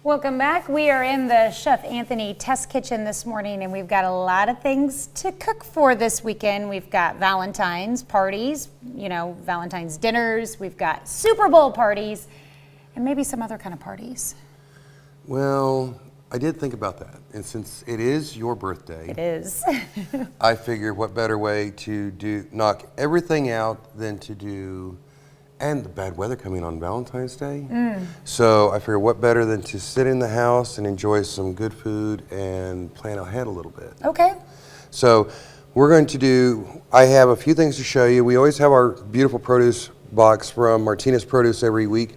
Welcome back. We are in the Chef Anthony test kitchen this morning, and we've got a lot of things to cook for this weekend. We've got Valentine's parties, Valentine's dinners. We've got Super Bowl parties, and maybe some other kind of parties. Well, I did think about that, and since it is your birthday, it is. I figured what better way to knock everything out than to do. And the bad weather coming on Valentine's Day. So I figured what better than to sit in the house and enjoy some good food and plan ahead a little bit. Okay. So we're going to I have a few things to show you. We always have our beautiful produce box from Martinez Produce every week,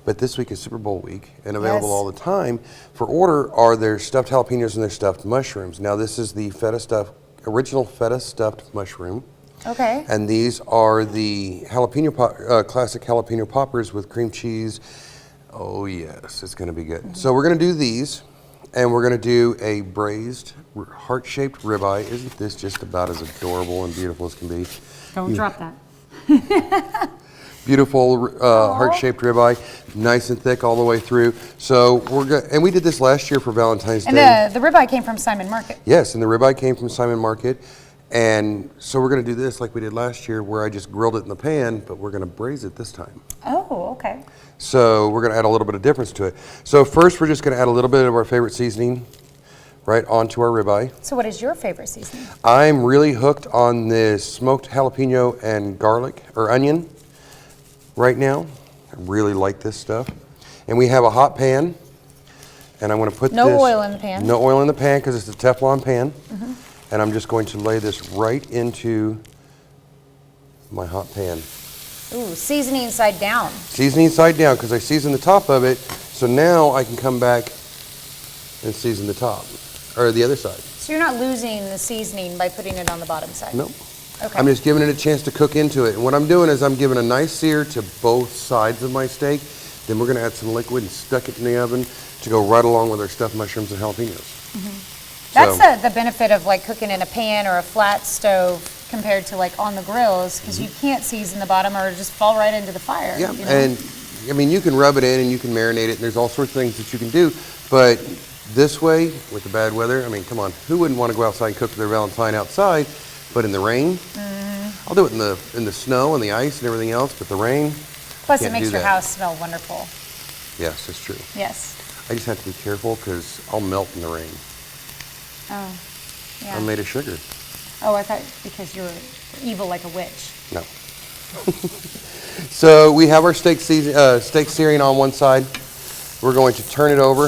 but this week is Super Bowl week and available all the time. For order are their stuffed jalapenos and their stuffed mushrooms. Now this is the original feta stuffed mushroom. Okay. And these are the classic jalapeno poppers with cream cheese. Oh yes, it's going to be good. So we're going to do these, and we're going to do a braised heart-shaped ribeye. Isn't this just about as adorable and beautiful as can be? Don't drop that. Beautiful heart-shaped ribeye, nice and thick all the way through. So and we did this last year for Valentine's Day. And the ribeye came from Simon Market. Yes, and the ribeye came from Simon Market. And so we're going to do this like we did last year, where I just grilled it in the pan, but we're going to braise it this time. Oh, okay. So we're going to add a little bit of difference to it. So first we're just going to add a little bit of our favorite seasoning right onto our ribeye. So what is your favorite seasoning? I'm really hooked on this smoked jalapeno and garlic or onion right now. I really like this stuff. And we have a hot pan, and I'm going to put No oil in the pan. No oil in the pan because it's a Teflon pan. And I'm just going to lay this right into my hot pan. Ooh, seasoning side down. Seasoning side down because I seasoned the top of it. So now I can come back and season the top, or the other side. So you're not losing the seasoning by putting it on the bottom side? Nope. Okay. I'm just giving it a chance to cook into it. And what I'm doing is I'm giving a nice sear to both sides of my steak. Then we're going to add some liquid and stuck it in the oven to go right along with our stuffed mushrooms and jalapenos. That's the benefit of like cooking in a pan or a flat stove compared to like on the grills, because you can't season the bottom or just fall right into the fire. Yeah, and I mean you can rub it in and you can marinate it, and there's all sorts of things that you can do. But this way, with the bad weather, I mean, come on, who wouldn't want to go outside and cook their Valentine outside? But in the rain, I'll do it in the snow and the ice and everything else. But the rain, plus it makes your house smell wonderful. Yes, that's true. Yes. I just have to be careful because I'll melt in the rain. Oh, yeah. I'm made of sugar. Oh, I thought because you're evil like a witch. No. So we have our steak searing on one side. We're going to turn it over.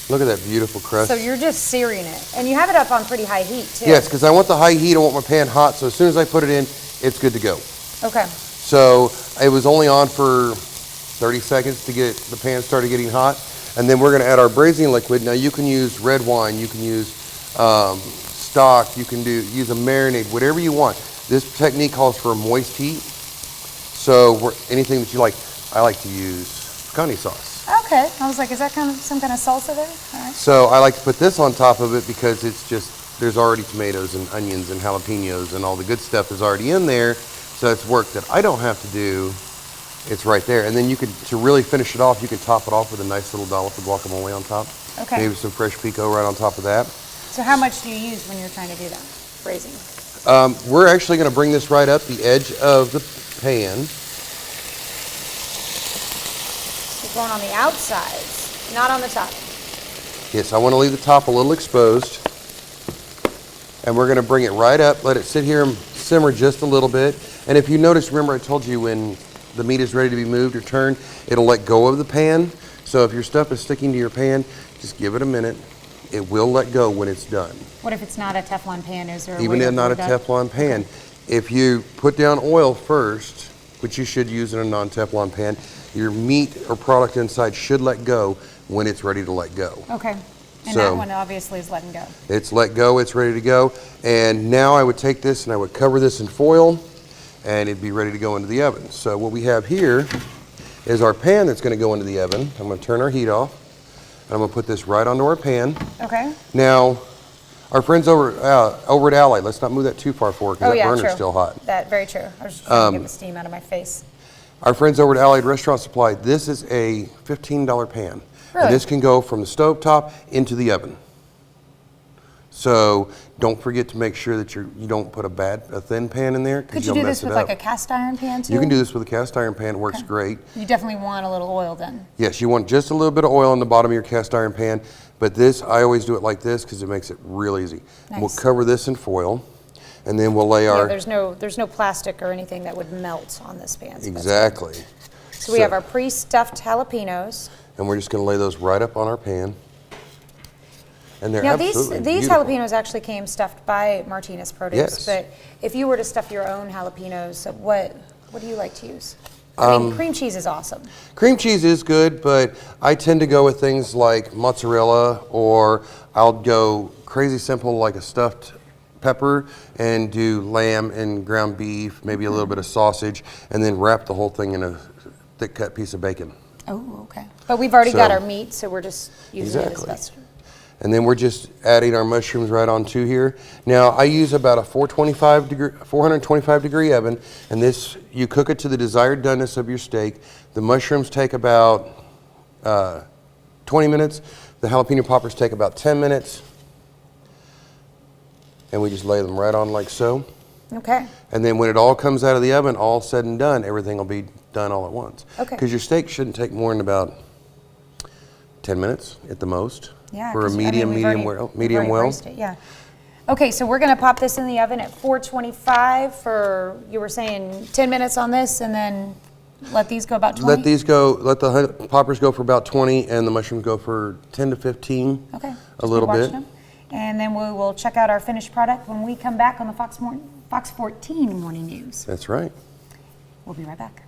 Look at that beautiful crust. So you're just searing it, and you have it up on pretty high heat too. Yes, because I want the high heat. I want my pan hot. So as soon as I put it in, it's good to go. Okay. So it was only on for 30 seconds to get the pan started getting hot. And then we're going to add our braising liquid. Now you can use red wine, you can use stock, you can use a marinade, whatever you want. This technique calls for a moist heat. So anything that you like, I like to use picante sauce. Okay, I was like, is that some kind of salsa there? All right. So I like to put this on top of it because it's just, there's already tomatoes and onions and jalapenos and all the good stuff is already in there. So it's work that I don't have to do. It's right there. And then you can, to really finish it off, you can top it off with a nice little dollop of guacamole on top. Okay. Maybe some fresh pico right on top of that. So how much do you use when you're trying to do that, braising? We're actually going to bring this right up the edge of the pan. You're going on the outsides, not on the top. Yes, I want to leave the top a little exposed. And we're going to bring it right up, let it sit here and simmer just a little bit. And if you notice, remember I told you when the meat is ready to be moved or turned, it'll let go of the pan. So if your stuff is sticking to your pan, just give it a minute. It will let go when it's done. What if it's not a Teflon pan? Is there a even way if to not a avoid that? Teflon pan? If you put down oil first, which you should use in a non-Teflon pan, your meat or product inside should let go when it's ready to let go. Okay. And So- that one obviously is letting go. It's let go, it's ready to go. And now I would take this and I would cover this in foil and it'd be ready to go into the oven. So what we have here is our pan that's going to go into the oven. I'm going to turn our heat off. And I'm going to put this right onto our pan. Okay. Now, our friends over at Allied, let's not move that too far forward because that burner's true. still hot. That very true. I was just trying to get the steam out of my face. Our friends over at Allied Restaurant Supply, this is a $15 pan. Really? And this can go from the stove top into the oven. So don't forget to make sure that you don't put a thin pan in there, Could because you you'll do mess this it with up. like a cast iron pan too? You can do this with a cast iron pan. It works great. You definitely want a little oil then. Yes, you want just a little bit of oil on the bottom of your cast iron pan, but this, I always do it like this because it makes it real easy. Nice. We'll cover this in foil, and then we'll lay our... Yeah, there's no plastic or anything that would melt on this pan. So Exactly. So we have our pre-stuffed jalapenos. And we're just going to lay those right up on our pan. And they're Now absolutely these beautiful. jalapenos actually came stuffed by Martinez Produce. Yes. But if you were to stuff your own jalapenos, what do you like to use? I mean, cream cheese is awesome. Cream cheese is good, but I tend to go with things like mozzarella, or I'll go crazy simple like a stuffed pepper and do lamb and ground beef, maybe a little bit of sausage, and then wrap the whole thing in a thick cut piece of bacon. Oh, okay. But we've already got our meat, so we're just using it as Exactly. best. And then we're just adding our mushrooms right onto here. Now I use about a 425 degree oven, and this, you cook it to the desired doneness of your steak. The mushrooms take about 20 minutes. The jalapeno poppers take about 10 minutes. And we just lay them right on like so. Okay. And then when it all comes out of the oven, all said and done, everything will be done all at once. Okay. Because your steak shouldn't take more than about 10 minutes at the most. Yeah. For a 'cause, I mean, medium, we've medium already well. raced it, yeah. Okay, so we're gonna pop this in the oven at 425 for, you were saying 10 minutes on this, and then let these go about 20? Let these go, let the poppers go for about 20 and the mushrooms go for 10 to 15. Okay. A just keep little watching bit. them. And then we will check out our finished product when we come back on the Fox 14 Morning News. That's right. We'll be right back.